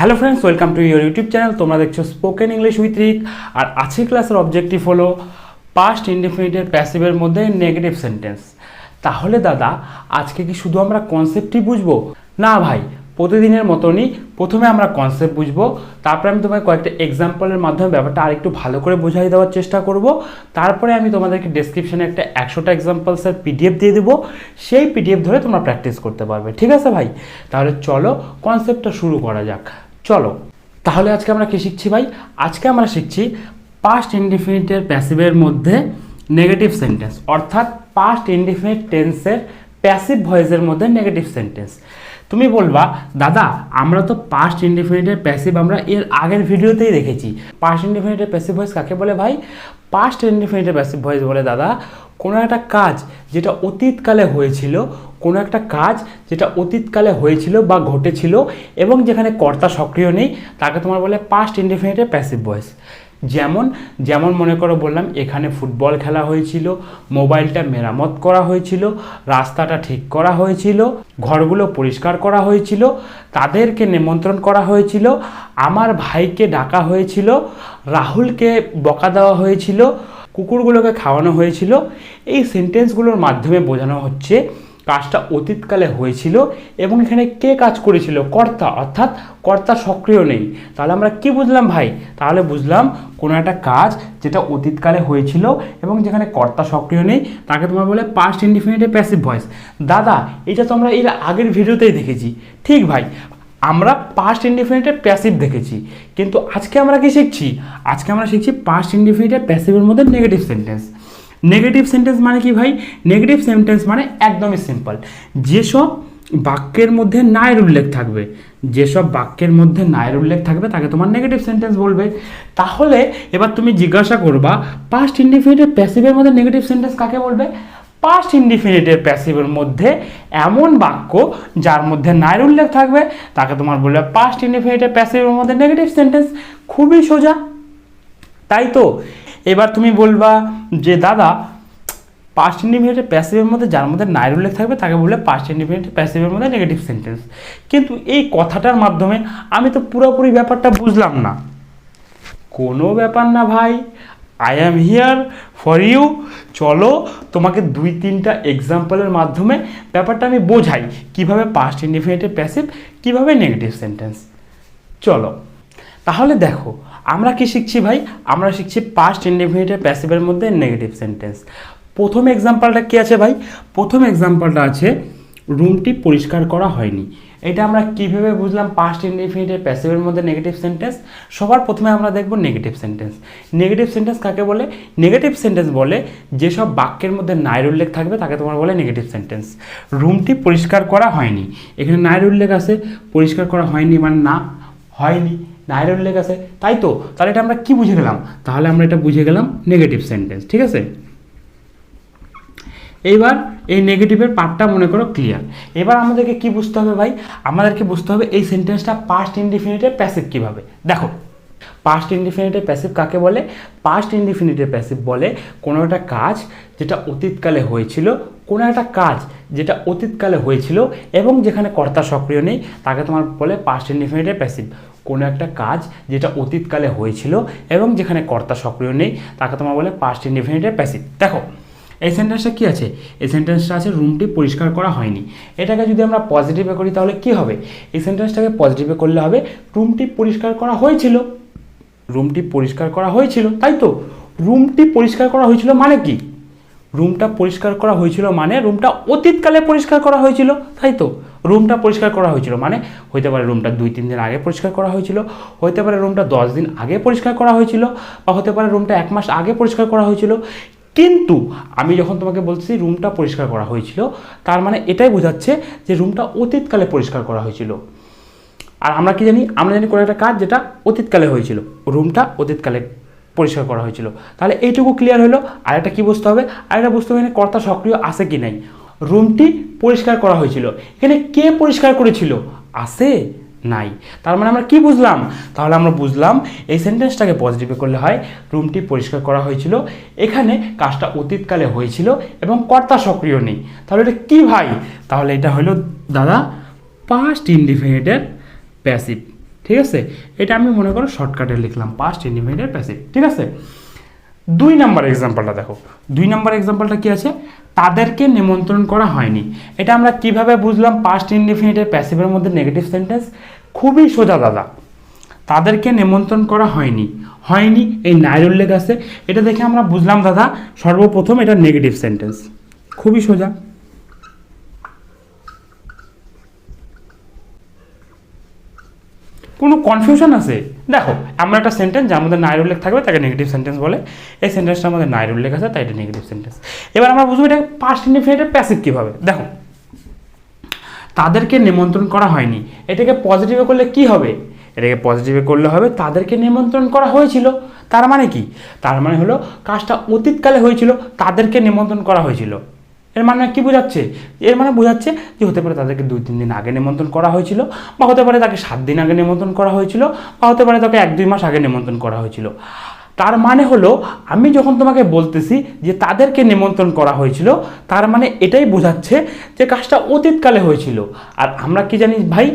Hello friends, welcome to your YouTube channel. তোমরা দেখছো spoken English with রিক। আর আজকের ক্লাসের অবজেক্টিভ হলো পাস্ট ইনডেফিনিটের প্যাসিভের মধ্যে নেগেটিভ সেন্টেন্স। তাহলে দাদা, আজকে কি শুধু আমরা কনসেপ্টই বুঝবো? না ভাই, প্রতিদিনের মতনই প্রথমে আমরা কনসেপ্ট বুঝবো, তারপরে আমি তোমায় কয়েকটা এক্সাম্পলের মাধ্যমে ব্যাপারটা আরেকটু ভালো করে বোঝাই দেওয়ার চেষ্টা করব। তারপরে আমি তোমাদেরকে ডেসক্রিপশনে একটা 100টা এক্সাম্পলসের পিডিএফ দিয়ে দেবো, সেই পিডিএফ ধরে তোমরা প্র্যাকটিস করতে পারবে। ঠিক আছে ভাই? তাহলে চলো কনসেপ্টটা শুরু করা যাক। চলো তাহলে আজকে আমরা কি শিখছি ভাই? আজকে আমরা শিখছি পাস্ট ইনডিফিনিটের প্যাসিভের মধ্যে নেগেটিভ সেন্টেন্স, অর্থাৎ পাস্ট ইনডিফিনিট টেন্সের প্যাসিভ ভয়েসের মধ্যে নেগেটিভ সেন্টেন্স। তুমি বলবা, দাদা আমরা তো পাস্ট ইনডিফিনিটের প্যাসিভ আমরা এর আগের ভিডিওতেই দেখেছি। পাস্ট ইনডিফিনিটের প্যাসিভ ভয়েস কাকে বলে ভাই? পাস্ট ইনডিফিনিটের প্যাসিভ ভয়েস বলে দাদা কোনো একটা কাজ যেটা অতীতকালে হয়েছিল, কোনো একটা কাজ যেটা অতীতকালে হয়েছিল বা ঘটেছিল এবং যেখানে কর্তা সক্রিয় নেই, তাকে তোমার বলে পাস্ট ইনডিফিনিটের প্যাসিভ ভয়েস। যেমন যেমন মনে করো বললাম, এখানে ফুটবল খেলা হয়েছিল, মোবাইলটা মেরামত করা হয়েছিল, রাস্তাটা ঠিক করা হয়েছিল, ঘরগুলো পরিষ্কার করা হয়েছিল, তাদেরকে নিমন্ত্রণ করা হয়েছিল, আমার ভাইকে ডাকা হয়েছিল, রাহুলকে বকা দেওয়া হয়েছিল, কুকুরগুলোকে খাওয়ানো হয়েছিল। এই সেন্টেন্সগুলোর মাধ্যমে বোঝানো হচ্ছে কাজটা অতীতকালে হয়েছিল এবং এখানে কে কাজ করেছিল? কর্তা, অর্থাৎ কর্তা সক্রিয় নেই। তাহলে আমরা কি বুঝলাম ভাই? তাহলে বুঝলাম কোনো একটা কাজ যেটা অতীতকালে হয়েছিল এবং যেখানে কর্তা সক্রিয় নেই, তাকে তোমার বলে পাস্ট ইনডিফিনিটের প্যাসিভ ভয়েস। দাদা এটা তো আমরা এর আগের ভিডিওতেই দেখেছি। ঠিক ভাই, আমরা পাস্ট ইনডিফিনিটের প্যাসিভ দেখেছি, কিন্তু আজকে আমরা কি শিখছি? আজকে আমরা শিখছি পাস্ট ইনডিফিনিটের প্যাসিভের মধ্যে নেগেটিভ সেন্টেন্স। নেগেটিভ সেন্টেন্স মানে কি ভাই? নেগেটিভ সেন্টেন্স মানে একদমই সিম্পল, যেসব বাক্যের মধ্যে নায়ের উল্লেখ থাকবে, যেসব বাক্যের মধ্যে নায়ের উল্লেখ থাকবে তাকে তোমার নেগেটিভ সেন্টেন্স বলবে। তাহলে এবার তুমি জিজ্ঞাসা করবা, পাস্ট ইনডিফিনিটের প্যাসিভের মধ্যে নেগেটিভ সেন্টেন্স কাকে বলবে? পাস্ট ইনডিফিনিটের প্যাসিভের মধ্যে এমন বাক্য যার মধ্যে নায়ের উল্লেখ থাকবে তাকে তোমার বলবে পাস্ট ইনডিফিনিটের প্যাসিভের মধ্যে নেগেটিভ সেন্টেন্স। খুবই সোজা, তাই তো? এবার তুমি বলবা যে দাদা পাস্ট ইনডিফিনিটের প্যাসিভের মধ্যে যার মধ্যে নায়ের উল্লেখ থাকবে তাকে বললে পাস্ট ইনডিফিনিটের প্যাসিভের মধ্যে নেগেটিভ সেন্টেন্স। কিন্তু এই কথাটার মাধ্যমে আমি তো পুরোপুরি ব্যাপারটা বুঝলাম না। কোনো ব্যাপার না ভাই, I am here for you. চলো তোমাকে 2-3টা এক্সাম্পলের মাধ্যমে ব্যাপারটা আমি বোঝাই কিভাবে পাস্ট ইনডিফিনিটের প্যাসিভ, কিভাবে নেগেটিভ সেন্টেন্স। চলো তাহলে দেখো আমরা কি শিখছি ভাই? আমরা শিখছি পাস্ট ইনডিফিনিটের প্যাসিভের মধ্যে নেগেটিভ সেন্টেন্স। প্রথম এক্সাম্পলটা কি আছে ভাই? প্রথম এক্সাম্পলটা আছে রুমটি পরিষ্কার করা হয়নি। এটা আমরা কিভাবে বুঝলাম পাস্ট ইনডিফিনিটের প্যাসিভের মধ্যে নেগেটিভ সেন্টেন্স? সবার প্রথমে আমরা দেখব নেগেটিভ সেন্টেন্স। নেগেটিভ সেন্টেন্স কাকে বলে? নেগেটিভ সেন্টেন্স বলে যেসব বাক্যের মধ্যে নায়ের উল্লেখ থাকবে তাকে তোমার বলে নেগেটিভ সেন্টেন্স। রুমটি পরিষ্কার করা হয়নি, এখানে নায়ের উল্লেখ আছে, পরিষ্কার করা হয়নি মানে না হয়নি, নায়ের উল্লেখ আছে, তাই তো? তাহলে এটা আমরা কি বুঝে গেলাম? তাহলে আমরা এটা বুঝে গেলাম নেগেটিভ সেন্টেন্স। ঠিক আছে, এইবার এই নেগেটিভের পার্টটা মনে করো ক্লিয়ার। এবার আমাদেরকে কি বুঝতে হবে ভাই? আমাদেরকে বুঝতে হবে এই সেন্টেন্সটা পাস্ট ইনডিফিনিটের প্যাসিভ কিভাবে। দেখো পাস্ট ইনডিফিনিটের প্যাসিভ কাকে বলে? পাস্ট ইনডিফিনিটের প্যাসিভ বলে কোনো একটা কাজ যেটা অতীতকালে হয়েছিল, কোনো একটা কাজ যেটা অতীতকালে হয়েছিল এবং যেখানে কর্তা সক্রিয় নেই তাকে তোমার বলে পাস্ট ইনডিফিনিটের প্যাসিভ। কোনো একটা কাজ যেটা অতীতকালে হয়েছিল এবং যেখানে কর্তা সক্রিয় নেই তাকে তোমার বলে পাস্ট ইনডিফিনিটের প্যাসিভ। দেখো এই সেন্টেন্সটা কি আছে? এই সেন্টেন্সটা আছে রুমটি পরিষ্কার করা হয়নি। এটাকে যদি আমরা পজিটিভে করি তাহলে কি হবে? এই সেন্টেন্সটাকে পজিটিভে করলে হবে রুমটি পরিষ্কার করা হয়েছিল। রুমটি পরিষ্কার করা হয়েছিল, তাই তো? রুমটি পরিষ্কার করা হয়েছিল মানে কি? রুমটা পরিষ্কার করা হয়েছিল মানে রুমটা অতীতকালে পরিষ্কার করা হয়েছিল, তাই তো? রুমটা পরিষ্কার করা হয়েছিল মানে হইতে পারে রুমটা 2-3 দিন আগে পরিষ্কার করা হয়েছিল, হতে পারে রুমটা 10 দিন আগে পরিষ্কার করা হয়েছিল, বা হতে পারে রুমটা 1 মাস আগে পরিষ্কার করা হয়েছিল। কিন্তু আমি যখন তোমাকে বলছি রুমটা পরিষ্কার করা হয়েছিল, তার মানে এটাই বোঝাচ্ছে যে রুমটা অতীতকালে পরিষ্কার করা হয়েছিল। আর আমরা কি জানি? আমরা জানি কোনো একটা কাজ যেটা অতীতকালে হয়েছিল, রুমটা অতীতকালে পরিষ্কার করা হয়েছিল। তাহলে এইটুকু ক্লিয়ার হলো। আর একটা কী বুঝতে হবে? আর একটা বুঝতে হবে এখানে কর্তা সক্রিয় আছে কি নাই। রুমটি পরিষ্কার করা হয়েছিল, এখানে কে পরিষ্কার করেছিল? আছে নাই। তার মানে আমরা কি বুঝলাম? তাহলে আমরা বুঝলাম এই সেন্টেন্সটাকে পজিটিভে করলে হয় রুমটি পরিষ্কার করা হয়েছিল, এখানে কাজটা অতীতকালে হয়েছিল এবং কর্তা সক্রিয় নেই। তাহলে এটা কি ভাই? তাহলে এটা হলো দাদা পাস্ট ইনডিফিনিটের প্যাসিভ। ঠিক আছে, এটা আমি মনে করো শর্টকাটে লিখলাম পাস্ট ইনডিফিনিটের প্যাসিভ। ঠিক আছে, 2 নাম্বার এক্সাম্পলটা দেখো। 2 নাম্বার এক্সাম্পলটা কি আছে, তাদেরকে নিমন্ত্রণ করা হয়নি। এটা আমরা কিভাবে বুঝলাম পাস্ট ইনডিফিনিটের প্যাসিভের মধ্যে নেগেটিভ সেন্টেন্স? খুবই সোজা দাদা, তাদেরকে নিমন্ত্রণ করা হয়নি, হয়নি এই নায়ের উল্লেখ আছে, এটা দেখে আমরা বুঝলাম দাদা সর্বপ্রথম এটা নেগেটিভ সেন্টেন্স। খুবই সোজা। কোনো কনফিউশন আছে? দেখো আমরা একটা সেন্টেন্স যার মধ্যে নায়ের উল্লেখ থাকবে তাকে নেগেটিভ সেন্টেন্স বলে, এই সেন্টেন্সটার মধ্যে নায়ের উল্লেখ আছে তাই এটা নেগেটিভ সেন্টেন্স। এবার আমরা বুঝবো এটা পাস্ট ইনডিফিনিটের প্যাসিভ কীভাবে। দেখো তাদেরকে নিমন্ত্রণ করা হয়নি, এটাকে পজিটিভে করলে কি হবে? এটাকে পজিটিভে করলে হবে তাদেরকে নিমন্ত্রণ করা হয়েছিল। তার মানে কি? তার মানে হলো কাজটা অতীতকালে হয়েছিল, তাদেরকে নিমন্ত্রণ করা হয়েছিল। এর মানে কি বোঝাচ্ছে? এর মানে বোঝাচ্ছে যে হতে পারে তাদেরকে 2-3 দিন আগে নিমন্ত্রণ করা হয়েছিল, বা হতে পারে তাকে 7 দিন আগে নিমন্ত্রণ করা হয়েছিল, বা হতে পারে তাকে 1-2 মাস আগে নিমন্ত্রণ করা হয়েছিল। তার মানে হলো আমি যখন তোমাকে বলতেছি যে তাদেরকে নিমন্ত্রণ করা হয়েছিল, তার মানে এটাই বোঝাচ্ছে যে কাজটা অতীতকালে হয়েছিল। আর আমরা কি জানি ভাই?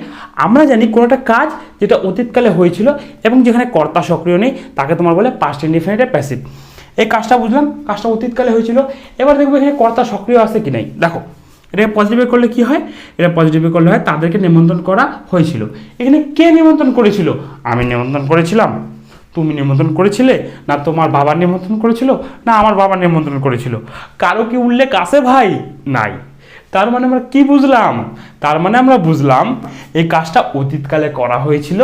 আমরা জানি কোনো একটা কাজ যেটা অতীতকালে হয়েছিল এবং যেখানে কর্তা সক্রিয় নেই তাকে তোমার বলে পাস্ট ইনডিফিনিট প্যাসিভ। এই কাজটা বুঝলাম, কাজটা অতীতকালে হয়েছিল। এবার দেখবো এখানে কর্তা সক্রিয় আছে কি নাই। দেখো এটা পজিটিভে করলে কি হয়? এটা পজিটিভে করলে হয় তাদেরকে নিমন্ত্রণ করা হয়েছিল। এখানে কে নিমন্ত্রণ করেছিল? আমি নিমন্ত্রণ করেছিলাম, তুমি নিমন্ত্রণ করেছিলে, না তোমার বাবা নিমন্ত্রণ করেছিল, না আমার বাবা নিমন্ত্রণ করেছিল। কারো কি উল্লেখ আছে ভাই? নাই। তার মানে আমরা কি বুঝলাম? তার মানে আমরা বুঝলাম এই কাজটা অতীতকালে করা হয়েছিল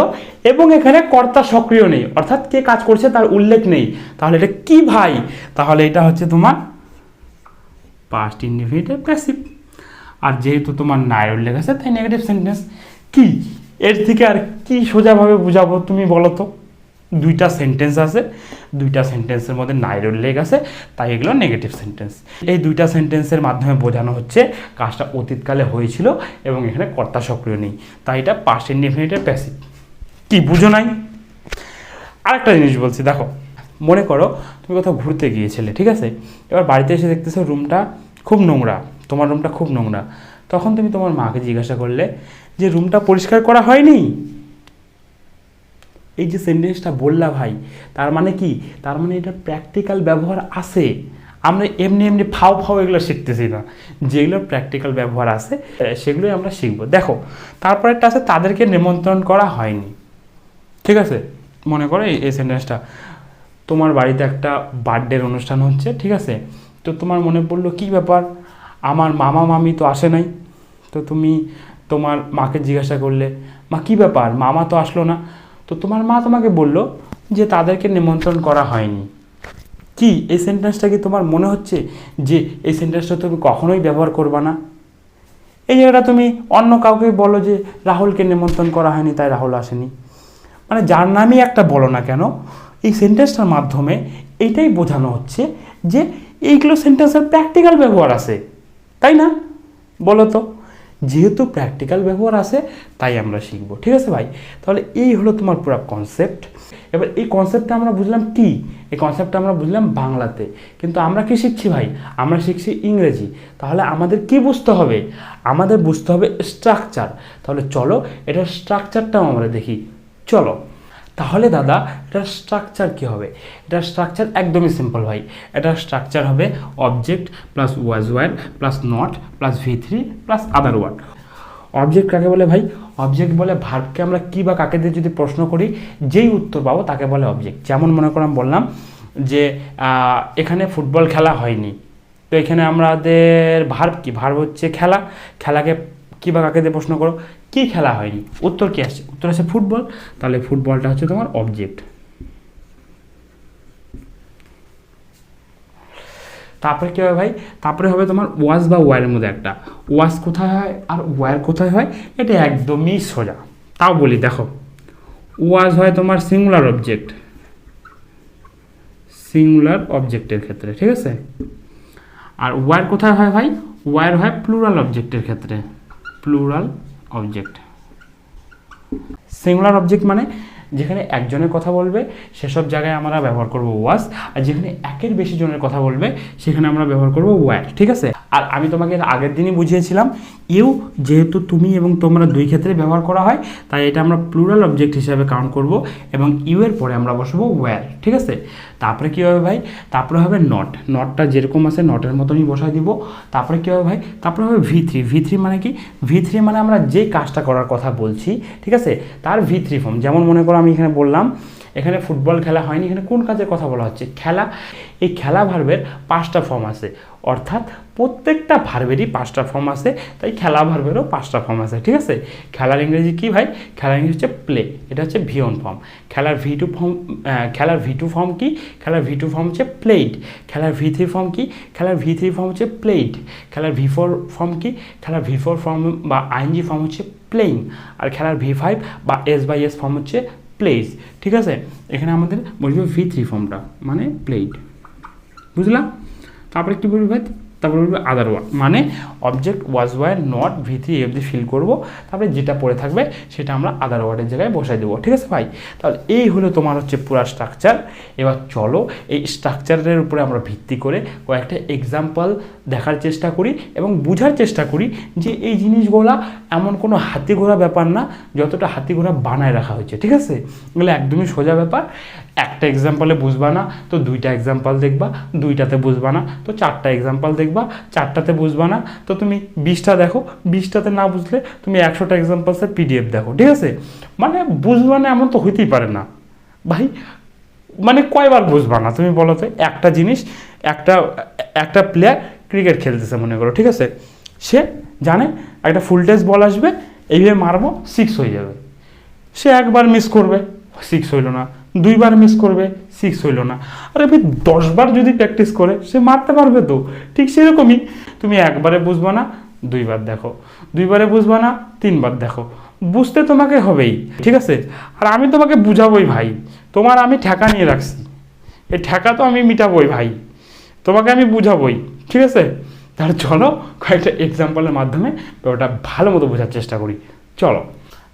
এবং এখানে কর্তা সক্রিয় নেই, অর্থাৎ কে কাজ করছে তার উল্লেখ নেই। তাহলে এটা কি ভাই? তাহলে এটা হচ্ছে তোমার পাস্ট ইনডিফিনিট প্যাসিভ। আর যেহেতু তোমার নায়ের উল্লেখ আছে তাই নেগেটিভ সেন্টেন্স। কি এর থেকে আর কি সোজাভাবে বুঝাবো তুমি বলো তো? 2টা সেন্টেন্স আছে, 2টা সেন্টেন্সের মধ্যে নায়ের উল্লেখ আছে, তাই এগুলো নেগেটিভ সেন্টেন্স। এই 2টা সেন্টেন্সের মাধ্যমে বোঝানো হচ্ছে কাজটা অতীতকালে হয়েছিল এবং এখানে কর্তা সক্রিয় নেই, তাই এটা পাস্ট ইনডিফিনিটের প্যাসিভ। কি বুঝো নাই? আরেকটা জিনিস বলছি, দেখো মনে করো তুমি কোথাও ঘুরতে গিয়েছিলে, ঠিক আছে? এবার বাড়িতে এসে দেখতেছো রুমটা খুব নোংরা, তোমার রুমটা খুব নোংরা। তখন তুমি তোমার মাকে জিজ্ঞাসা করলে যে রুমটা পরিষ্কার করা হয়নি। এই যে সেন্টেন্সটা বললা ভাই, তার মানে কি? তার মানে এটা প্র্যাকটিক্যাল ব্যবহার আছে। আমরা এমনি এমনি ফাও ফাও এগুলো শিখতেছি না, যেগুলো প্র্যাকটিক্যাল ব্যবহার আছে সেগুলোই আমরা শিখবো। দেখো তারপরে একটা আছে তাদেরকে নিমন্ত্রণ করা হয়নি, ঠিক আছে? মনে করো এই সেন্টেন্সটা, তোমার বাড়িতে একটা বার্থডের অনুষ্ঠান হচ্ছে, ঠিক আছে? তো তোমার মনে পড়লো কি ব্যাপার, আমার মামা মামি তো আসে নাই। তো তুমি তোমার মাকে জিজ্ঞাসা করলে, মা কী ব্যাপার, মামা তো আসলো না। তো তোমার মা তোমাকে বললো যে তাদেরকে নিমন্ত্রণ করা হয়নি। কি এই সেন্টেন্সটা কি তোমার মনে হচ্ছে যে এই সেন্টেন্সটা তুমি কখনোই ব্যবহার করবা না? এই জায়গাটা তুমি অন্য কাউকে বলো যে রাহুলকে নিমন্ত্রণ করা হয়নি তাই রাহুল আসেনি, মানে যার নামই একটা বলো না কেন, এই সেন্টেন্সটার মাধ্যমে এইটাই বোঝানো হচ্ছে যে এইগুলো সেন্টেন্সের প্র্যাকটিক্যাল ব্যবহার আছে, তাই না? বলো তো, যেহেতু প্র্যাকটিক্যাল ব্যবহার আছে তাই আমরা শিখবো, ঠিক আছে ভাই? তাহলে এই হলো তোমার পুরো কনসেপ্ট। এবার এই কনসেপ্টটা আমরা বুঝলাম কি? এই কনসেপ্টটা আমরা বুঝলাম বাংলাতে, কিন্তু আমরা কি শিখছি ভাই? আমরা শিখছি ইংরেজি। তাহলে আমাদের কি বুঝতে হবে? আমাদের বুঝতে হবে স্ট্রাকচার। তাহলে চলো এটার স্ট্রাকচারটাও আমরা দেখি, চলো। তাহলে দাদা এটার স্ট্রাকচার কী হবে? এটার স্ট্রাকচার একদমই সিম্পল ভাই। এটার স্ট্রাকচার হবে object plus was were plus not plus V3 plus other word. Object কাকে বলে ভাই? অবজেক্ট বলে ভার্বকে আমরা কী বা কাকে দিয়ে যদি প্রশ্ন করি যেই উত্তর পাবো তাকে বলে অবজেক্ট। যেমন মনে করলাম বললাম যে এখানে ফুটবল খেলা হয়নি, তো এখানে আমাদের ভার্ব কি? ভার্ব হচ্ছে খেলা। খেলাকে কী বা কাকে দিয়ে প্রশ্ন করো, কী খেলা হয়নি, উত্তর কী আসছে? উত্তর আসছে ফুটবল। তাহলে ফুটবলটা হচ্ছে তোমার অবজেক্ট। তারপরে কী হবে ভাই? তারপরে হবে তোমার ওয়াজ বা ওয়ারের মধ্যে একটা। ওয়াজ কোথায় হয় আর ওয়ার কোথায় হয় এটা একদমই সোজা। তাও বলি দেখো, ওয়াজ হয় তোমার সিঙ্গুলার অবজেক্ট, সিঙ্গুলার অবজেক্টের ক্ষেত্রে, ঠিক আছে? আর ওয়ার কোথায় হয় ভাই? ওয়ার হয় প্লুরাল অবজেক্টের ক্ষেত্রে, প্লুরাল অবজেক্ট। সিঙ্গুলার অবজেক্ট মানে যেখানে একজনের কথা বলবে সেসব জায়গায় আমরা ব্যবহার করব ওয়াজ, আর যেখানে একের বেশি জনের কথা বলবে সেখানে আমরা ব্যবহার করব ওয়্যার, ঠিক আছে? আর আমি তোমাকে আগের দিনই বুঝিয়েছিলাম ইউ যেহেতু তুমি এবং তোমরা দুই ক্ষেত্রে ব্যবহার করা হয়, তাই এটা আমরা প্লুরাল অবজেক্ট হিসাবে কাউন্ট করব এবং ইউ এর পরে আমরা বসাবো ওয়্যার। ঠিক আছে, তারপরে কী হবে ভাই, তারপরে হবে নট, নটটা যেরকম আছে নটের মতনই বসাই দিব। তারপরে কী হবে ভাই, তারপরে হবে V3 মানে কি, V3 মানে আমরা যে কাজটা করার কথা বলছি, ঠিক আছে, তার V3 ফর্ম। যেমন মনে করো আমি এখানে বললাম এখানে ফুটবল খেলা হয়নি, এখানে কোন কাজের কথা বলা হচ্ছে, খেলা। এই খেলা ভার্বের 5টা ফর্ম আছে, অর্থাৎ প্রত্যেকটা ভার্বেরই 5টা ফর্ম আছে, তাই খেলা ভার্বেরও 5টা ফর্ম আছে। ঠিক আছে, খেলার ইংরেজি কি ভাই, খেলার ইংরেজি হচ্ছে প্লে, এটা হচ্ছে V1 ফর্ম। খেলার V2 ফর্ম, খেলার V2 ফর্ম কি, খেলার V2 ফর্ম হচ্ছে প্লেড। খেলার V3 ফর্ম কি, খেলার V3 ফর্ম হচ্ছে প্লেড। খেলার V4 ফর্ম কি, খেলার V4 ফর্ম বা আইএনজি ফর্ম হচ্ছে প্লেইং। আর খেলার V5 বা S/S ফর্ম হচ্ছে প্লেস। ঠিক আছে, এখানে আমাদের বলবে V3 ফর্মটা মানে প্লেড, বুঝলাম। তারপরে কী বলবি ভাই, তারপরে বলবে আদার ওয়ার্ড, মানে object was were not V3 অবধি ফিল করবো, তারপরে যেটা পড়ে থাকবে সেটা আমরা আদার ওয়ার্ডের জায়গায় বসাই দেবো। ঠিক আছে ভাই, তাহলে এই হলো তোমার হচ্ছে পুরো স্ট্রাকচার। এবার চলো এই স্ট্রাকচারের উপরে আমরা ভিত্তি করে কয়েকটা এক্সাম্পল দেখার চেষ্টা করি এবং বোঝার চেষ্টা করি যে এই জিনিসগুলা এমন কোনো হাতি ঘোড়া ব্যাপার না যতটা হাতি ঘোড়া বানায় রাখা হয়েছে। ঠিক আছে, এগুলো একদমই সোজা ব্যাপার। একটা এক্সাম্পলে বুঝবা না তো 2টা এক্সাম্পল দেখবা, 2টাতে বুঝবা না তো 4টা এক্সাম্পল দেখবা, 4টাতে বুঝবা না তো তুমি 20টা দেখো, 20টাতে না বুঝলে তুমি 100টা এক্সাম্পলসের PDF দেখো। ঠিক আছে, মানে বুঝবা না এমন তো হইতেই পারে না ভাই, মানে কয়বার বুঝবা না তুমি বলো তো। একটা জিনিস, একটা প্লেয়ার ক্রিকেট খেলতেছে মনে করো, ঠিক আছে, সে জানে একটা ফুল টেস বল আসবে, এইভাবে মারবো 6 হয়ে যাবে। সে একবার মিস করবে, 6 হইল না, 2বার মিস করবে, 6 হইল না। আরে ভাই 10বার যদি প্র্যাকটিস করে সে মারতে পারবে তো। ঠিক সেরকমই তুমি একবারে বুঝবা না, 2বার দেখো, 2বারে বুঝবা না, 3বার দেখো, বুঝতে তোমাকে হবেই। ঠিক আছে, আর আমি তোমাকে বুঝাবোই ভাই, তোমার আমি ঠেকা নিয়ে রাখছি, এই ঠেকা তো আমি মিটাবোই ভাই, তোমাকে আমি বুঝাবোই। ঠিক আছে, তাহলে চলো কয়েকটা এক্সাম্পলের মাধ্যমে ওটা ভালো মতো বোঝার চেষ্টা করি। চলো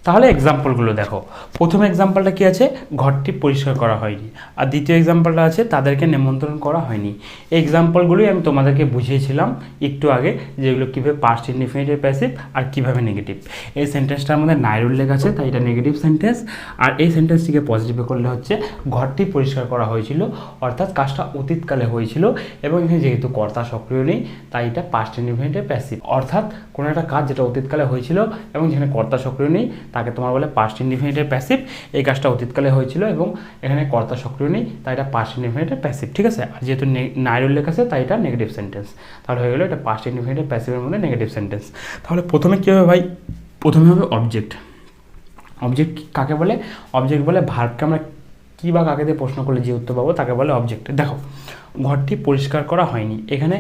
তাহলে এক্সাম্পলগুলো দেখো। প্রথম এক্সাম্পলটা কি আছে, ঘরটি পরিষ্কার করা হয়নি। আর দ্বিতীয় এক্সাম্পলটা আছে তাদেরকে নিমন্ত্রণ করা হয়নি। এই এক্সাম্পলগুলোই আমি তোমাদেরকে বুঝিয়েছিলাম একটু আগে, যেগুলো কীভাবে পাস্ট ইনডিফিনিটিভ প্যাসিভ আর কীভাবে নেগেটিভ। এই সেন্টেন্সটার মধ্যে নাই উল্লেখ আছে, তাই এটা নেগেটিভ সেন্টেন্স। আর এই সেন্টেন্সটিকে পজিটিভে করলে হচ্ছে ঘরটি পরিষ্কার করা হয়েছিল, অর্থাৎ কাজটা অতীতকালে হয়েছিল এবং এখানে যেহেতু কর্তা সক্রিয় নেই তাই এটা পাস্ট ইনডিফিনিটিভ প্যাসিভ। অর্থাৎ কোনো একটা কাজ যেটা অতীতকালে হয়েছিল এবং যেখানে কর্তা সক্রিয় নেই তাকে তোমার বলে পাস্ট ইনডিফিনিটিভ প্যাসিভ। এই কাজটা অতীতকালে হয়েছিল এবং এখানে কর্তা সক্রিয় নেই তাই এটা পাস্ট ইনডিফিনিটিভ প্যাসিভ। ঠিক আছে, আর যেহেতু নাই উল্লেখ আছে তাই এটা নেগেটিভ সেন্টেন্স। তাহলে হয়ে গেলো এটা পাস্ট ইনডিফিনিটিভ প্যাসিভের মধ্যে নেগেটিভ সেন্টেন্স। তাহলে প্রথমে কী হবে ভাই, প্রথমে হবে অবজেক্ট। অবজেক্ট কাকে বলে, অবজেক্ট বলে ভার্বকে আমরা কী বা কাকে দিয়ে প্রশ্ন করলে যে উত্তর পাবো তাকে বলে অবজেক্ট। দেখো ঘরটি পরিষ্কার করা হয়নি, এখানে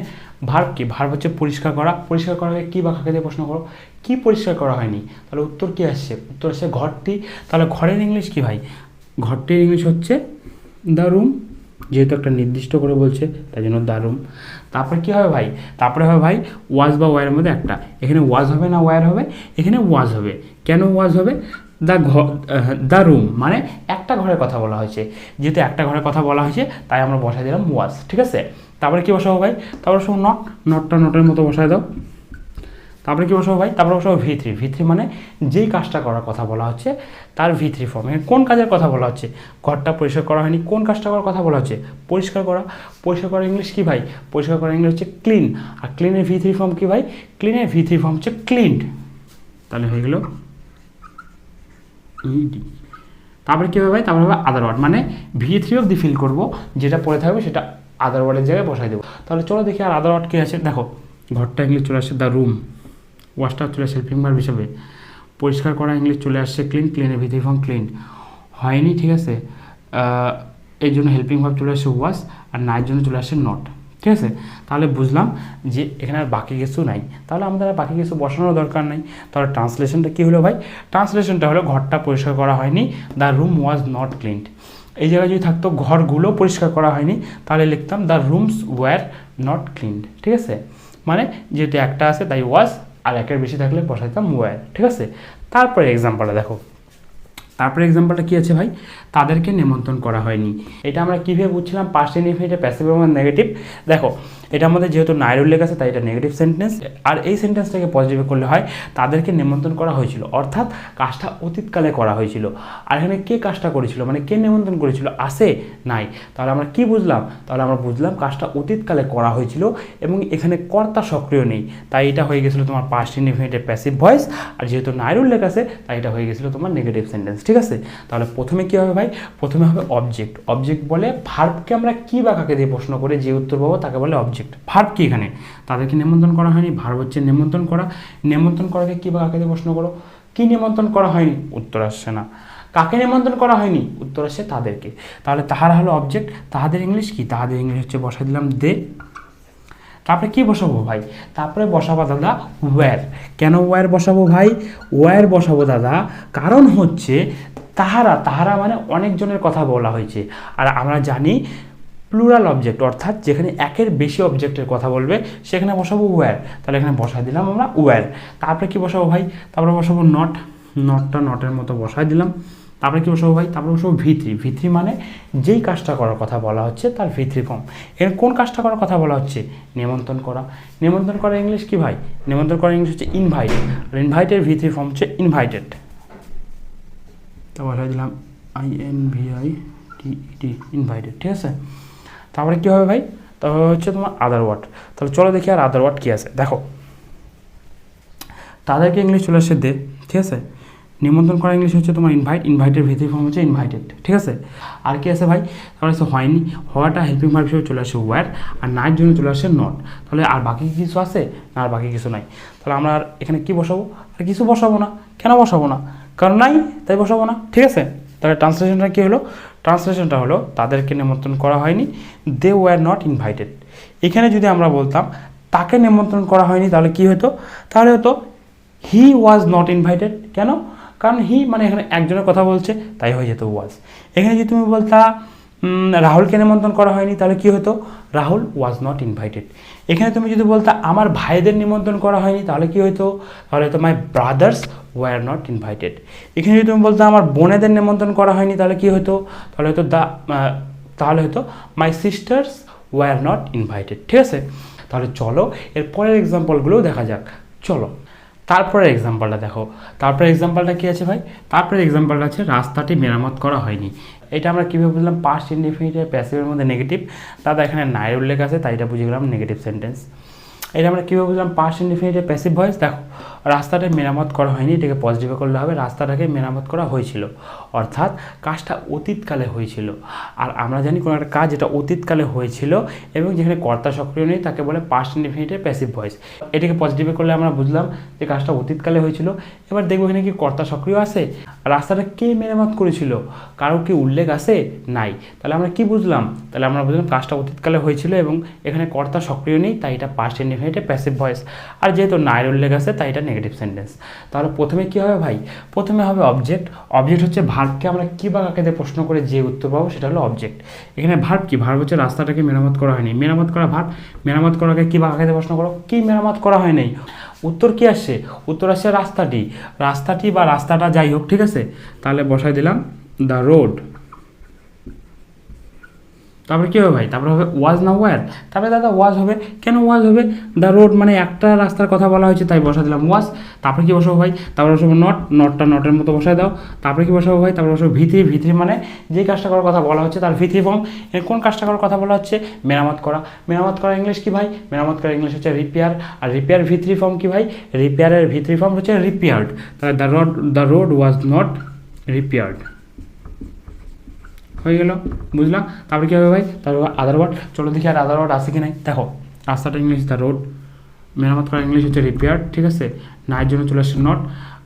ভার্ব কি, ভার্ব হচ্ছে পরিষ্কার করা। পরিষ্কার করাকে কী বা কাকে দিয়ে প্রশ্ন করো, কি পরিষ্কার করা হয়নি, তাহলে উত্তর কী আসছে, উত্তর আসছে ঘরটি। তাহলে ঘরের ইংলিশ কী ভাই, ঘরটির ইংলিশ হচ্ছে দ্য রুম, যেহেতু একটা নির্দিষ্ট করে বলছে তাই জন্য দ্য রুম। তারপরে কী হবে ভাই, তারপরে হবে ভাই ওয়াজ বা ওয়ারের মধ্যে একটা, এখানে ওয়াজ হবে না ওয়ার হবে, এখানে ওয়াজ হবে। কেন ওয়াজ হবে, দ্য রুম মানে একটা ঘরের কথা বলা হয়েছে, যেহেতু একটা ঘরের কথা বলা হয়েছে তাই আমরা বসাই দিলাম ওয়াজ। ঠিক আছে, তারপরে কী বসাবো ভাই, তারপরে সব নট, নটটা নটের মতো বসায় দাও। তারপরে কী বসাবো ভাই, তারপরে বসাবো V3 মানে যেই কাজটা করার কথা বলা হচ্ছে তার V3 ফর্ম। কোন কাজের কথা বলা হচ্ছে, ঘরটা পরিষ্কার করা হয়নি, কোন কাজটা করার কথা বলা হচ্ছে, পরিষ্কার করা। পরিষ্কার করার ইংলিশ কী ভাই, পরিষ্কার করার ইংলিশ হচ্ছে ক্লিন। আর ক্লিনের V3 ফর্ম কী ভাই, ক্লিনের V3 ফর্ম হচ্ছে ক্লিনড। তাহলে হয়ে গেল ED। তারপরে কী হবে ভাই, তারপরে হবে আদার ওয়ার্ড, মানে V3 অবধি ফিল করবো, যেটা পড়ে থাকবে সেটা আদার ওয়ার্ডের জায়গায় বসাই দেবো। তাহলে চলো দেখি আর আদার ওয়ার্ড কী আছে। দেখো ঘরটা ইংলিশ চলে আসছে দ্য রুম, ওয়াশটা চলে আসছে হেল্পিং ভার্ব হিসেবে, পরিষ্কার করা ইংলিশ চলে আসছে ক্লিন, ক্লিনের V3 ফর্ম ক্লিন হয়নি। ঠিক আছে, এই জন্য হেল্পিং ভার্ব চলে আসছে ওয়াশ, আর নাইর জন্য চলে আসছে নট। ঠিক আছে, তাহলে বুঝলাম যে এখানে আর বাকি কিছু নাই, তাহলে আমাদের আর বাকি কিছু বসানোর দরকার নাই। তাহলে ট্রান্সলেশনটা কী হলো ভাই, ট্রান্সলেশনটা হলো ঘরটা পরিষ্কার করা হয়নি, the room was not cleaned. এই জায়গায় যদি থাকতো ঘরগুলো পরিষ্কার করা হয়নি তাহলে লিখতাম the rooms wire not cleaned. ঠিক আছে, মানে যেহেতু একটা আছে তাই ওয়াজ, আর একের বেশি থাকলে বসাইতাম ওয়্যার। ঠিক আছে, তারপরে এক্সাম্পলটা দেখো। তারপরে এক্সাম্পলটা কী আছে ভাই, তাদেরকে নিমন্ত্রণ করা হয়নি। এটা আমরা কীভাবে বুঝছিলাম, পাস্ট ইনডিফিনিটিভ প্যাসিভ এবং নেগেটিভ। দেখো এটার মধ্যে যেহেতু নাইর উল্লেখ আছে তাই এটা নেগেটিভ সেন্টেন্স। আর এই সেন্টেন্সটাকে পজিটিভে করলে হয় তাদেরকে নিমন্ত্রণ করা হয়েছিল, অর্থাৎ কাজটা অতীতকালে করা হয়েছিল। আর এখানে কে কাজটা করেছিল, মানে কে নিমন্ত্রণ করেছিল, আছে নাই, তাহলে আমরা কি বুঝলাম, তাহলে আমরা বুঝলাম কাজটা অতীতকালে করা হয়েছিল এবং এখানে কর্তা সক্রিয় নেই, তাই এটা হয়ে গেছিলো তোমার পাস্ট ইনডিফিনিটের প্যাসিভ ভয়েস। আর যেহেতু নাইর উল্লেখ আছে তাই এটা হয়ে গেছিলো তোমার নেগেটিভ সেন্টেন্স। ঠিক আছে, তাহলে প্রথমে কী হবে ভাই, প্রথমে হবে অবজেক্ট। অবজেক্ট বলে ভার্বকে আমরা কী বা কাকে দিয়ে প্রশ্ন করে যে উত্তর পাবো তাকে বলে অবজেক্ট। ভার্ব কি, এখানে তাদেরকে নিমন্ত্রণ করা হয়নি, ভার্ব হচ্ছে নিমন্ত্রণ করা। নিমন্ত্রণ করাকে কী বা কাকে দিয়ে প্রশ্ন করো, কি নিমন্ত্রণ করা হয়নি, উত্তর আসছে না। কাকে নিমন্ত্রণ করা হয়নি, উত্তর আসছে তাদেরকে। তাহলে তাহারা হলো অবজেক্ট। তাহাদের ইংলিশ কি, তাহাদের ইংলিশ হচ্ছে বসাই দিলাম দে। তারপরে কি বসাবো ভাই, তারপরে বসাবো দাদা ওয়্যার। কেন ওয়্যার বসাবো ভাই, ওয়্যার বসাবো দাদা কারণ হচ্ছে তাহারা, তাহারা মানে অনেকজনের কথা বলা হয়েছে। আর আমরা জানি প্লুরাল অবজেক্ট, অর্থাৎ যেখানে একের বেশি অবজেক্টের কথা বলবে সেখানে বসাবো ওয়্যার। তাহলে এখানে বসাই দিলাম আমরা ওয়্যার। তারপরে কি বসাবো ভাই, তারপরে বসাবো নট। নটটা নটের মতো বসাই দিলাম। তারপরে কি বসাবো ভাই, তারপরে বসাবো ভিথ্রি। ভিথ্রি মানে যেই কাজটা করার কথা বলা হচ্ছে তার ভিথ্রি ফর্ম। এর কোন কাজটা করার কথা বলা হচ্ছে, নিমন্ত্রণ করা। নিমন্ত্রণ করার ইংলিশ কি ভাই, নিমন্ত্রণ করার ইংলিশ হচ্ছে ইনভাইট। আর ইনভাইটের ভিথ্রি ফর্ম হচ্ছে ইনভাইটেড। তো বসাই দিলাম INVITED, ইনভাইটেড। ঠিক আছে, তারপরে কী হবে ভাই, তারপরে হচ্ছে তোমার আদার ওয়ার্ড। তাহলে চলো দেখি আর আদার ওয়ার্ড কী আছে। দেখো তাদেরকে ইংলিশ চলে আসছে দে। ঠিক আছে, নিমন্ত্রণ করা ইংলিশ হচ্ছে তোমার ইনভাইট। ইনভাইটের ভিতরি ফর্ম হচ্ছে ইনভাইটেড। ঠিক আছে, আর কি আছে ভাই, তারপরে হচ্ছে হয়নি। হওয়াটা হেল্পিং ভার্ব হিসেবে চলে আসে ওয়্যার, আর নাইট জন্য চলে আসে নট। তাহলে আর বাকি কিছু আছে না, আর বাকি কিছু নাই। তাহলে আমরা আর এখানে কি বসাবো, আর কিছু বসাবো না। কেন বসাবো না, কারণ নাই তাই বসাবো না। ঠিক আছে, তাহলে ট্রান্সলেশনটা কী হলো, ট্রান্সলেশনটা হলো তাদেরকে নিমন্ত্রণ করা হয়নি, দে ওয়্যার নট ইনভাইটেড। এখানে যদি আমরা বলতাম তাকে নিমন্ত্রণ করা হয়নি তাহলে কি হতো, তাহলে হতো হি ওয়াজ নট ইনভাইটেড। কেন, কারণ হি মানে এখানে একজনের কথা বলছে তাই হয়ে যেত ওয়াজ। এখানে যদি তুমি বলতা রাহুলকে নিমন্ত্রণ করা হয়নি তাহলে কি হতো, রাহুল ওয়াজ নট ইনভাইটেড। এখানে তুমি যদি বলতা আমার ভাইদের নিমন্ত্রণ করা হয়নি তাহলে কি হতো, তাহলে হতো মাই ব্রাদার্স ওয়্যার নট ইনভাইটেড। এখানে যদি তুমি বলতো আমার বোনেদের নিমন্ত্রণ করা হয়নি তাহলে কি হতো, তাহলে হতো তাহলে হতো my sisters wire not invited. ঠিক আছে, তাহলে চলো এর পরের এক্সাম্পলগুলোও দেখা যাক। চলো তারপরের এক্সাম্পলটা দেখো। তারপরে এক্সাম্পলটা কী আছে ভাই, তারপরে এক্সাম্পলটা আছে রাস্তাটি মেরামত করা হয়নি। এটা আমরা কীভাবে বুঝলাম, পাস্ট ইনডিফিনিটের প্যাসিভের মধ্যে নেগেটিভ। দাদা এখানে নাইর উল্লেখ আছে তাই এটা বুঝে গেলাম নেগেটিভ সেন্টেন্স। এটা আমরা কীভাবে বুঝলাম, পাস্ট ইনডিফিনিটের প্যাসিভ ভয়েস। দেখো রাস্তাটা মেরামত করা হয়নি, এটাকে পজিটিভে করলে হবে রাস্তাটাকে মেরামত করা হয়েছিল, অর্থাৎ কাজটা অতীতকালে হয়েছিল। আর আমরা জানি কোনো একটা কাজ যেটা অতীতকালে হয়েছিল এবং যেখানে কর্তা সক্রিয় নেই তাকে বলে পাস্ট ইনডিফিনিটের প্যাসিভ ভয়েস। এটাকে পজিটিভে করলে আমরা বুঝলাম যে কাজটা অতীতকালে হয়েছিল। এবার দেখবো এখানে কি কর্তা সক্রিয় আছে, রাস্তাটা কে মেরামত করেছিল, কারো কি উল্লেখ আছে, নাই। তাহলে আমরা কি বুঝলাম, তাহলে আমরা বুঝলাম কাজটা অতীতকালে হয়েছিল এবং এখানে কর্তা সক্রিয় নেই তাই এটা পাস্ট ইনডিফিনিটের প্যাসিভ ভয়েস। আর যেহেতু নাইর উল্লেখ আছে তাই এটা নেগেটিভ সেন্টেন্স। তাহলে প্রথমে কী হবে ভাই, প্রথমে হবে অবজেক্ট। অবজেক্ট হচ্ছে ভার্বকে আমরা কী বা কাকে দিয়ে প্রশ্ন করে যে উত্তর পাবো সেটা হলো অবজেক্ট। এখানে ভার্ব কি, ভার্ব হচ্ছে রাস্তাটাকে মেরামত করা হয়নি। মেরামত করা ভার্ব, মেরামত করাকে কী বা কাকে দিয়ে প্রশ্ন করো, কি মেরামত করা হয় নাই, উত্তর কি আসছে, উত্তর আসছে রাস্তাটি। রাস্তাটি বা রাস্তাটা যাই হোক। ঠিক আছে, তাহলে বসাই দিলাম দ্য রোড। তারপরে কী হবে ভাই, তারপরে হবে ওয়াজ না ওয়্যার। তারপরে দাদা ওয়াজ হবে, কেন ওয়াজ হবে, দ্য রোড মানে একটা রাস্তার কথা বলা হয়েছে তাই বসা দিলাম ওয়াজ। তারপরে কি বসাবো ভাই, তারপরে বসাবো নট। নটটা নটের মতো বসায় দাও। তারপরে কি বসাবো ভাই, তারপরে বসাবো ভিথ্রি। ভিথ্রি মানে যে কাজটা করার কথা বলা হচ্ছে তার ভিথ্রি ফর্ম। এর কোন কাজটা করার কথা বলা হচ্ছে, মেরামত করা। মেরামত করা ইংলিশ কি ভাই, মেরামত করা ইংলিশ হচ্ছে রিপেয়ার। আর রিপেয়ার ভিথ্রি ফর্ম কি ভাই, রিপেয়ারের ভিথ্রি ফর্ম হচ্ছে রিপেয়ার্ড। তাহলে the road was not repaired হয়ে গেল, বুঝলাম। তারপরে কী হবে ভাই, তারপর আদার ওয়ার্ড। চলো দেখি আর আদার ওয়ার্ড আছে কি নাই। দেখো রাস্তাটা ইংলিশ দ্য রোড, মেরামত করা ইংলিশ হচ্ছে রিপেয়ার। ঠিক আছে, নাইয়ের জন্য চলে আসছে নট,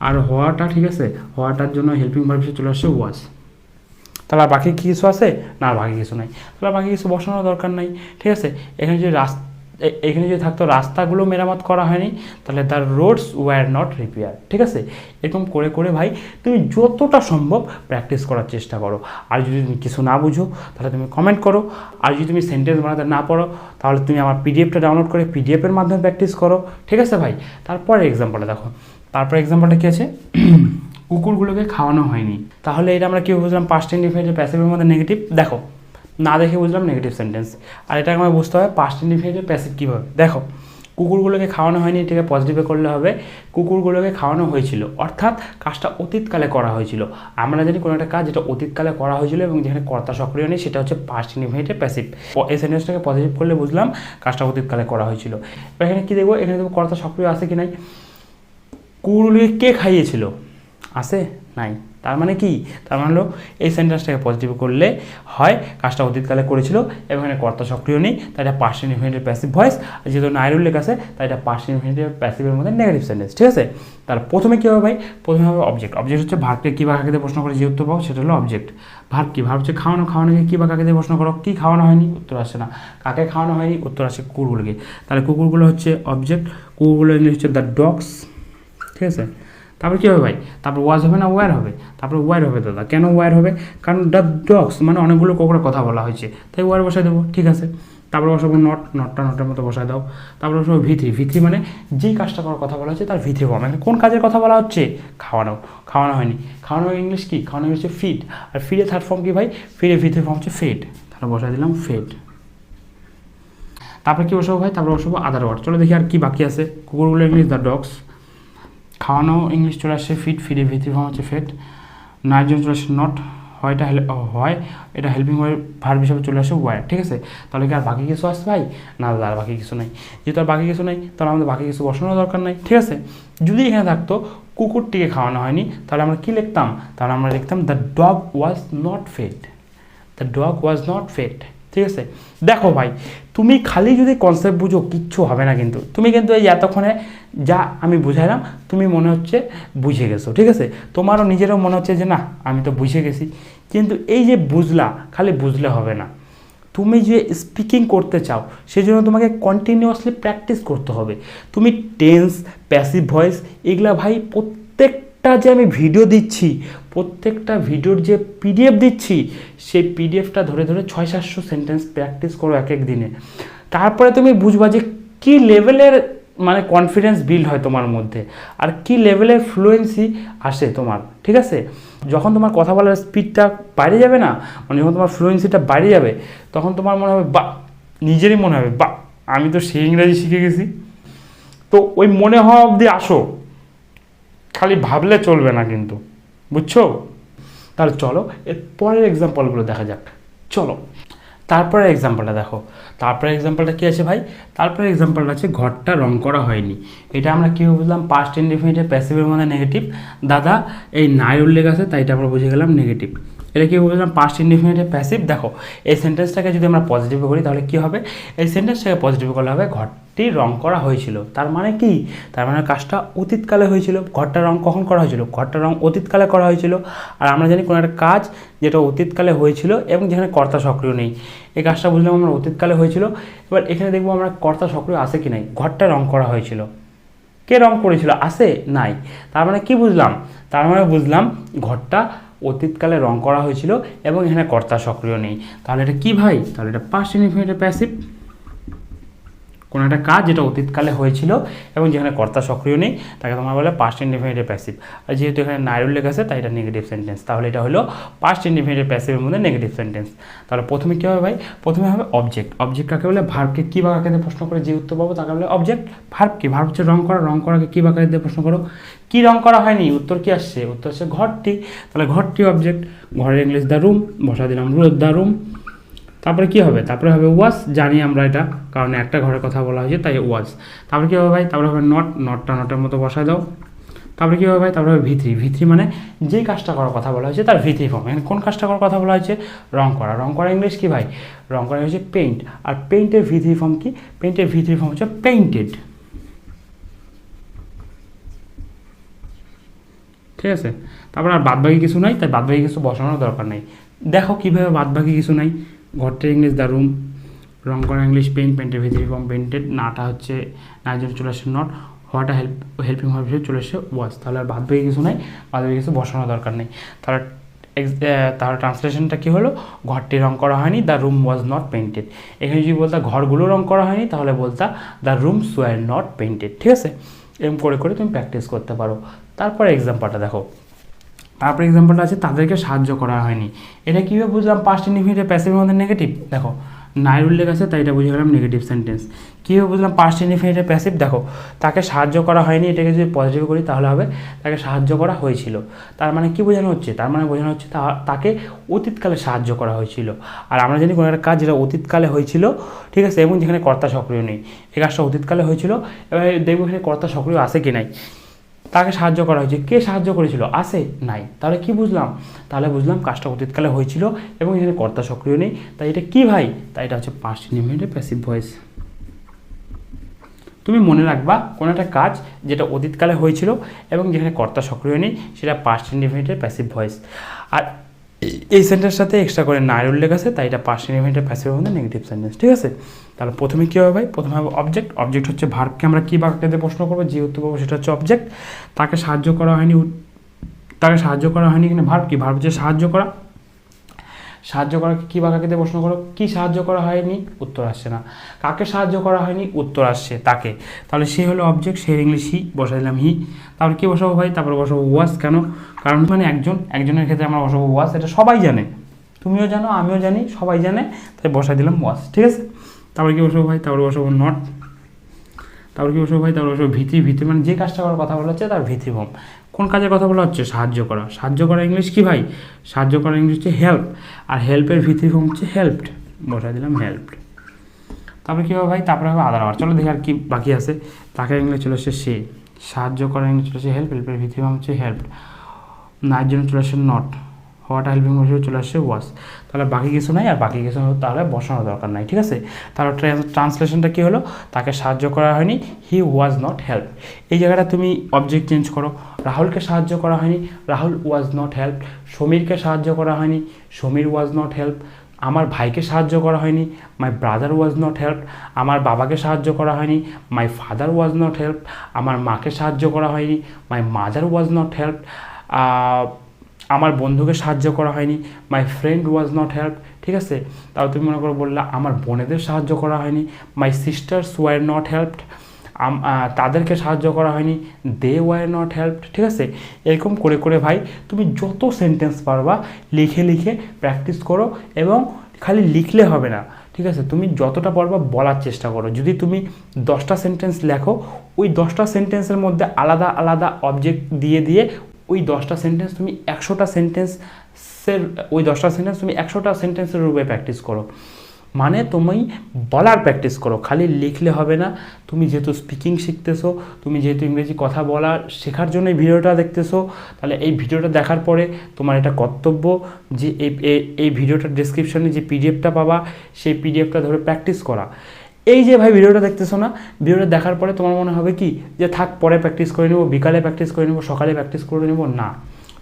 আর হওয়াটা ঠিক আছে, হওয়াটার জন্য হেল্পিং ভার্ব হিসেবে চলে আসছে ওয়াজ। তাহলে আর বাকি কিছু আছে না, আর বাকি কিছু নাই। তাহলে বাকি কিছু বসানোর দরকার নাই। ঠিক আছে, এখানে যে এখানে যদি থাকতো রাস্তাগুলো মেরামত করা হয়নি তাহলে the roads wire not repair. ঠিক আছে, এরকম করে করে ভাই তুমি যতটা সম্ভব প্র্যাকটিস করার চেষ্টা করো। আর যদি তুমি কিছু না বুঝো তাহলে তুমি কমেন্ট করো। আর যদি তুমি সেন্টেন্স বানাতে না পারো তাহলে তুমি আমার পিডিএফটা ডাউনলোড করে পিডিএফের মাধ্যমে প্র্যাকটিস করো। ঠিক আছে ভাই, তারপরে এক্সাম্পলটা দেখো। তারপরে এক্সাম্পলটা কী আছে, কুকুরগুলোকে খাওয়ানো হয়নি। তাহলে এটা আমরা কী বুঝলাম, পাস্ট ইনডিফিনিট প্যাসিভের মধ্যে নেগেটিভ। দেখো না দেখে বুঝলাম নেগেটিভ সেন্টেন্স। আর এটা আমার বুঝতে হবে পাস্ট ইনডিফিনিটের প্যাসিভ কীভাবে। দেখো, কুকুরগুলোকে খাওয়ানো হয়নি, এটাকে পজিটিভে করলে হবে কুকুরগুলোকে খাওয়ানো হয়েছিল, অর্থাৎ কাজটা অতীতকালে করা হয়েছিল। আমরা জানি কোনো একটা কাজ যেটা অতীতকালে করা হয়েছিল এবং যেখানে কর্তা সক্রিয় নেই সেটা হচ্ছে পাস্ট ইনডিফিনিটের প্যাসিভ। এই সেন্টেন্সটাকে পজিটিভ করলে বুঝলাম কাজটা অতীতকালে করা হয়েছিল। এখানে কী দেখবো, এখানে দেখবো কর্তা সক্রিয় আছে কি নাই। কুকুরগুলোকে কে খাইয়েছিল, আছে নাই। তার মানে কি, তার মানে হলো এই সেন্টেন্সটাকে পজিটিভ করলে হয় কাজটা অতীতকালে করেছিল এবং এখানে কর্তা সক্রিয় নেই, তাই এটা পাস্ট ইনডিফিনিটের প্যাসিভ ভয়েস। আর যেহেতু নাইর উল্লেখ আছে তাই এটা পাস্ট ইনডিফিনিটের প্যাসিভের মধ্যে নেগেটিভ সেন্টেন্স। ঠিক আছে, তার প্রথমে কী হবে ভাই, প্রথমে হবে অবজেক্ট। অবজেক্ট হচ্ছে ভার্বকে কী বা কাকে দিয়ে প্রশ্ন করে যে উত্তর পাবো সেটা হলো অবজেক্ট। ভার্ব কি, ভার্ব হচ্ছে খাওয়ানো, খাওয়ানোকে কী বা কাকে দিয়ে প্রশ্ন করো, কী খাওয়ানো হয়নি, উত্তর আসে না। কাকে খাওয়ানো হয়নি, উত্তর আসে কুকুরগুলোকে। তাহলে কুকুরগুলো হচ্ছে অবজেক্ট, কুকুরগুলো ইংলিশ হচ্ছে দ্য ডগস। ঠিক আছে, তারপর কী হবে ভাই, তারপর ওয়াজ হবে না ওয়্যার হবে, তারপর ওয়্যার হবে দাদা। কেন ওয়্যার হবে, কারণ দ্য ডগস মানে অনেকগুলো কুকুরের কথা বলা হয়েছে তাই ওয়্যার বসাই দেবো। ঠিক আছে, তারপর বসাবো নট, নটটা নটের মতো বসায় দাও। তারপর বসাবো ভিথ্রি, ভিথ্রি মানে যেই কাজটা করার কথা বলা হচ্ছে তার ভিথ্রি ফর্ম। এখানে কোন কাজের কথা বলা হচ্ছে, খাওয়ানো, খাওয়ানো হয়নি। খাওয়ানো ইংলিশ কি, খাওয়ানো হচ্ছে ফিড। আর ফিডের থার্ড ফর্ম কি ভাই, ফিডের ভিথ্রি ফর্ম হচ্ছে ফেড। তাহলে বসাই দিলাম ফেড। তারপরে কী বসাবো ভাই, তারপরে বসাবো আদার ওয়ার্ড। চলো দেখি আর কি বাকি আছে। কুকুরগুলো ইংলিশ দ্য ডগস, খাওয়ানো ইংলিশ চলে আসছে ফিড, ফিডের ভিত্তি ফর্ম হচ্ছে ফেড। নাইজন চলে আসছে নট, হয়টা হয় এটা হেল্পিং ভার্ব হিসাবে চলে আসে ওয়ার। ঠিক আছে, তাহলে কি আর বাকি কিছু আসছে ভাই, না দাদা আর বাকি কিছু নেই। যেহেতু আর বাকি কিছু নেই তাহলে আমাদের বাকি কিছু বসানোর দরকার নেই। ঠিক আছে, যদি এখানে থাকতো কুকুরটিকে খাওয়ানো হয়নি তাহলে আমরা কী লিখতাম, তাহলে আমরা লিখতাম the dog was not fed, the dog was not fed. ঠিক আছে, দেখো ভাই তুমি খালি যদি কনসেপ্ট বুঝো কিচ্ছু হবে না, কিন্তু তুমি কিন্তু এই এতক্ষণে যা আমি বুঝাইলাম তুমি মনে হচ্ছে বুঝে গেছো। ঠিক আছে, তোমারও নিজেরও মনে হচ্ছে যে না আমি তো বুঝে গেছি, কিন্তু এই যে বুঝলা, খালি বুঝলে হবে না। তুমি যে স্পিকিং করতে চাও সেই জন্য তোমাকে কন্টিনিউয়াসলি প্র্যাকটিস করতে হবে। তুমি টেন্স, প্যাসিভ ভয়েস এগুলা ভাই প্রত্যেকটা যে আমি ভিডিও দিচ্ছি, প্রত্যেকটা ভিডিওর যে পিডিএফ দিচ্ছি সেই পিডিএফটা ধরে ধরে 600-700 সেন্টেন্স প্র্যাকটিস করো এক এক দিনে। তারপরে তুমি বুঝবা যে কী লেভেলের মানে কনফিডেন্স বিল্ড হয় তোমার মধ্যে আর কী লেভেলের ফ্লুয়েন্সি আসে তোমার। ঠিক আছে, যখন তোমার কথা বলার স্পিডটা বাইরে যাবে না, মানে যখন তোমার ফ্লুয়েন্সিটা বাইরে যাবে তখন তোমার মনে হবে বা, নিজেরই মনে হবে বা আমি তো সেই ইংরাজি শিখে গেছি। তো ওই মনে হওয়া অবধি আসো, খালি ভাবলে চলবে না কিন্তু, বুঝছো? তাহলে চলো এর পরের এক্সাম্পলগুলো দেখা যাক। চলো তারপরে এক্সাম্পলটা দেখো। তারপরে এক্সাম্পলটা কী আছে ভাই, তারপরে এক্সাম্পলটা আছে ঘরটা রং করা হয়নি। এটা আমরা কীভাবে বুঝলাম, পাস্ট ইনডিফিনিটের প্যাসিভের মধ্যে নেগেটিভ। দাদা এই নাই উল্লেখ আছে তাই এটা আমরা বুঝে গেলাম নেগেটিভ। এটা কী বুঝলাম, পাস্ট ইনডিফিনিটের প্যাসিভ। দেখো এই সেন্টেন্সটাকে যদি আমরা পজিটিভে করি তাহলে কী হবে, এই সেন্টেন্সটাকে পজিটিভে করলে হবে ঘরটি রং করা হয়েছিল। তার মানে কি, তার মানে কাজটা অতীতকালে হয়েছিল। ঘরটা রং কখন করা হয়েছিল, ঘরটা রং অতীতকালে করা হয়েছিল। আর আমরা জানি কোনো একটা কাজ যেটা অতীতকালে হয়েছিল এবং যেখানে কর্তা সক্রিয় নেই, এই কাজটা বুঝলাম আমরা অতীতকালে হয়েছিল। এবার এখানে দেখবো আমরা কর্তা সক্রিয় আছে কি নাই। ঘরটা রং করা হয়েছিল, কে রং করেছিল, আছে নাই। তার মানে কি বুঝলাম, তার মানে বুঝলাম ঘরটা অতীতকালে রং করা হয়েছিল এবং এখানে কর্তা সক্রিয় নেই। তাহলে এটা কি ভাই, তাহলে এটা পাস্ট ইনডিফিনিট প্যাসিভ। কোনো একটা কাজ যেটা অতীতকালে হয়েছিল এবং যেখানে কর্তা সক্রিয় নেই তাকে তোমরা বলে পাস্ট ইনডিফিনিট প্যাসিভ। আর যেহেতু এখানে নাই উল্লেখ আছে তাই এটা নেগেটিভ সেন্টেন্স। তাহলে এটা হলো পাস্ট ইনডিফিনিট প্যাসিভের মধ্যে নেগেটিভ সেন্টেন্স। তাহলে প্রথমে কী হবে ভাই, প্রথমে হবে অবজেক্ট। অবজেক্ট কাকে বলে, ভার্বকে কী বা কাকে দিয়ে প্রশ্ন করে যে উত্তর পাবো তাকে বলে অবজেক্ট। ভার্ব কি, ভার্ব হচ্ছে রং করা, রং করাকে কী বা কাকে দিয়ে প্রশ্ন করো, কী রং করা হয়নি, উত্তর কী আসছে, উত্তর আসছে ঘরটি। তাহলে ঘরটি অবজেক্ট, ঘরের ইংলিশ দ্য রুম, বসা দিলাম দ্য রুম। তারপরে কী হবে, তারপরে হবে ওয়াজ, জানি আমরা এটা কারণ একটা ঘরের কথা বলা হয়েছে তাই ওয়াজ। তারপরে কী হবে ভাই, তারপরে হবে নট, নটটা নটের মতো বসায় দাও। তারপরে কী হবে ভাই, তারপরে হবে ভিথ্রি, ভিথ্রি মানে যেই কাজটা করার কথা বলা হয়েছে তার ভিথ্রি ফর্ম। এখানে কোন কাজটা করার কথা বলা হয়েছে, রং করা। রং করা ইংলিশ কী ভাই, রং করা হচ্ছে পেইন্ট। আর পেইন্টের ভিথ্রি ফর্ম কি, পেইন্টের ভিথ্রি ফর্ম হচ্ছে পেইন্টেড। ঠিক আছে, তারপর আর বাদবাকি কিছু নাই, তাই বাদবাকি কিছু বসানোর দরকার নেই। দেখো কীভাবে বাদবাকি কিছু নাই, ঘরটার ইংলিশ দ্য রুম, রং করা ইংলিশ পেইন্ট, পেইন্টের ভিতরে ফর্ম পেইন্টেড, নাটা হচ্ছে না জন্য চলে আসে নট, হওয়াটা হেল্পিং হওয়ার বিষয়ে চলে আসে ওয়াজ। তাহলে আর বাদবাকি কিছু নাই, বাদবাকি কিছু বসানোর দরকার নেই। তাহলে ট্রান্সলেশনটা কী হলো, ঘরটি রং করা হয়নি, the room was not painted. এখানে যদি বলতা ঘরগুলো রং করা হয়নি তাহলে বলতা the rooms were not painted. ঠিক আছে, এরকম করে করে তুমি প্র্যাকটিস করতে পারো। তারপরে এক্সাম্পলটা দেখো, তারপর এক্সাম্পলটা আছে তাদেরকে সাহায্য করা হয়নি। এটা কীভাবে বুঝলাম পাস্ট ইনডিফিনিটের প্যাসিভের মধ্যে নেগেটিভ? দেখো নাই উল্লেখ আছে তাই এটা বুঝে গেলাম নেগেটিভ সেন্টেন্স। কীভাবে বুঝলাম পাস্ট ইনডিফিনিটের প্যাসিভ? দেখো তাকে সাহায্য করা হয়নি, এটাকে যদি পজিটিভ করি তাহলে হবে তাকে সাহায্য করা হয়েছিল। তার মানে কি বোঝানো হচ্ছে? তার মানে বোঝানো হচ্ছে তাকে অতীতকালে সাহায্য করা হয়েছিল। আর আমরা জানি কোনো একটা কাজ যেটা অতীতকালে হয়েছিল, ঠিক আছে, এবং যেখানে কর্তা সক্রিয় নেই, এই কাজটা অতীতকালে হয়েছিল। এবার দেখবো এখানে কর্তা সক্রিয় আছে কি নাই। তাকে সাহায্য করা হয়েছে, কে সাহায্য করেছিল? আসে নাই। তাহলে কি বুঝলাম? তাহলে বুঝলাম কাজটা অতীতকালে হয়েছিল এবং এখানে কর্তা সক্রিয় নেই। তাই এটা কি ভাই? তাই এটা হচ্ছে পাস্ট ইনডিফিনিটের প্যাসিভ ভয়েস। তুমি মনে রাখবা কোনো একটা কাজ যেটা অতীতকালে হয়েছিল এবং যেখানে কর্তা সক্রিয় নেই সেটা পাস্ট ইনডিফিনিটের প্যাসিভ ভয়েস। আর এই সেন্টেন্সের সাথে এক্সট্রা করে নাই উল্লেখ আছে তাই এটা পাস্ট ইনডিফিনিটের প্যাসিভের মধ্যে নেগেটিভ সেন্টেন্স। ঠিক আছে, তাহলে প্রথমে কী হবে ভাই? প্রথমে হবে অবজেক্ট। অবজেক্ট হচ্ছে ভার্বকে আমরা কী বাক্যতে প্রশ্ন করবো, যে উত্তর পাবো সেটা হচ্ছে অবজেক্ট। তাকে সাহায্য করা হয়নি, তাকে সাহায্য করা হয়নি, এখানে ভার্ব কি? ভার্ব হচ্ছে সাহায্য করা। সাহায্য করা কী বাক্যতে প্রশ্ন করো? কি সাহায্য করা হয়নি? উত্তর আসছে না। কাকে সাহায্য করা হয়নি? উত্তর আসছে তাকে। তাহলে সে হলো অবজেক্ট, সে ইংলিশ হি, বসাই দিলাম হি। তারপর কী বসাবো ভাই? তারপরে বসাবো ওয়াজ। কেন? কারণ মানে একজনের ক্ষেত্রে আমরা বসাবো ওয়াজ, এটা সবাই জানে, তুমিও জানো, আমিও জানি, সবাই জানে, তাই বসাই দিলাম ওয়াজ। ঠিক আছে, তারপরে কী বসাবো ভাই? তারপরে বসাবো নট। তারপর কী বসাবো ভাই? তারপরে বসাবো ভিত্তি। ভিত্তি মানে যে কাজটা করার কথা বলা হচ্ছে তার ভিত্তিভূম। কোন কাজের কথা বলা হচ্ছে? সাহায্য করা। সাহায্য করা ইংলিশ কি ভাই? সাহায্য করা ইংলিশ হচ্ছে হেল্প, আর হেল্পের ভিত্তিভূম হচ্ছে হেল্পড, বসাই দিলাম হেল্পড। তারপরে কী হবে ভাই? তারপরে হবে আদার ওয়ার্ড। চলো দেখি আর কি বাকি আছে। তাকে ইংলিশ চলে আসছে সে, সাহায্য করা ইংলিশ চলে আসছে হেল্প, হেল্পের ভিত্তিভূম হচ্ছে হেল্পড, নাইট জন্য চলে আসছে নট, হোয়াট হেল্পিং হিসেবে চলে আসছে ওয়াজ। তাহলে বাকি কিছু নাই, আর বাকি কিছু তাহলে বসানোর দরকার নাই। ঠিক আছে, তাহলে ট্রান্সলেশনটা কী হলো? তাকে সাহায্য করা হয়নি, হি ওয়াজ নট হেল্প। এই জায়গাটা তুমি অবজেক্ট চেঞ্জ করো। রাহুলকে সাহায্য করা হয়নি, রাহুল ওয়াজ নট হেল্প। সমীরকে সাহায্য করা হয়নি, সমীর ওয়াজ নট হেল্প। আমার ভাইকে সাহায্য করা হয়নি, my brother was not help. আমার বাবাকে সাহায্য করা হয়নি, my father was not help. আমার মাকে সাহায্য করা হয়নি, my mother was not help. আমার বন্ধুকে সাহায্য করা হয়নি, my friend was not help. ঠিক আছে, তাও তুমি মনে করো বললা আমার বোনেদের সাহায্য করা হয়নি, my sisters were not helped. তাদেরকে সাহায্য করা হয়নি, দে ওয়ার নট হেল্পড। ঠিক আছে, এরকম করে করে ভাই তুমি যত সেন্টেন্স পারবা লিখে লিখে প্র্যাকটিস করো, এবং খালি লিখলে হবে না। ঠিক আছে, তুমি যতটা পারবা বলার চেষ্টা করো। যদি তুমি 10টা সেন্টেন্স লেখো, ওই 10টা সেন্টেন্সের মধ্যে আলাদা আলাদা অবজেক্ট দিয়ে দিয়ে ওই 10টা সেন্টেন্স তুমি 100টা সেন্টেন্সের, ওই 10টা সেন্টেন্স তুমি 100টা সেন্টেন্সের রূপে প্র্যাকটিস করো। মানে তুমি বলার প্র্যাকটিস করো, খালি লিখলে হবে না। তুমি যেহেতু স্পিকিং শিখতেছো, তুমি যেহেতু ইংরেজি কথা বলা শেখার জন্য এই ভিডিওটা দেখতেছো, তাহলে এই ভিডিওটা দেখার পরে তোমার এটা কর্তব্য যে এই ভিডিওটার ডেসক্রিপশনে যে পিডিএফটা পাবা সেই পিডিএফটা ধরে প্র্যাকটিস করা। এই যে ভাই ভিডিওটা দেখতেছো না, ভিডিওটা দেখার পরে তোমার মনে হবে কি যে থাক পরে প্র্যাকটিস করে নেবো, বিকালে প্র্যাকটিস করে নেবো, সকালে প্র্যাকটিস করে নেবো। না,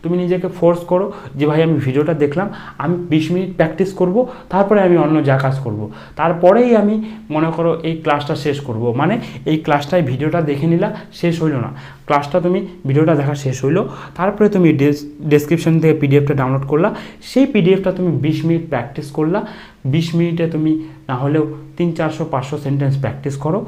তুমি নিজেকে ফোর্স করো যে ভাই আমি ভিডিওটা দেখলাম, আমি 20 মিনিট প্র্যাকটিস করব, তারপরে আমি অন্য যা কাজ করব, তারপরেই আমি মনে করো এই ক্লাসটা শেষ করব। মানে এই ক্লাসটায় ভিডিওটা দেখে নিলা, শেষ হইলো না, ক্লাসটা তুমি ভিডিওটা দেখা শেষ হইলো, তারপরে তুমি ডেসক্রিপশন থেকে পিডিএফটা ডাউনলোড করলা, সেই পিডিএফটা তুমি 20 মিনিট প্র্যাকটিস করলা। 20 মিনিটে তুমি না হলেও 300-400-500 সেন্টেন্স প্র্যাকটিস করো।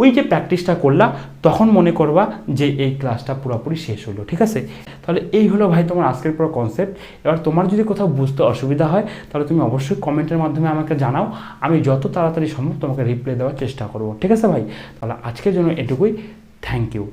ওই যে প্র্যাকটিসটা করলা তখন মনে করবা যে এই ক্লাসটা পুরোপুরি শেষ হলো। ঠিক আছে, তাহলে এই হলো ভাই তোমার আজকের পুরো কনসেপ্ট। এবার তোমার যদি কোথাও বুঝতে অসুবিধা হয় তাহলে তুমি অবশ্যই কমেন্টের মাধ্যমে আমাকে জানাও, আমি যত তাড়াতাড়ি সম্ভব তোমাকে রিপ্লাই দেওয়ার চেষ্টা করব। ঠিক আছে ভাই, তাহলে আজকের জন্য এটুকুই। Thank you.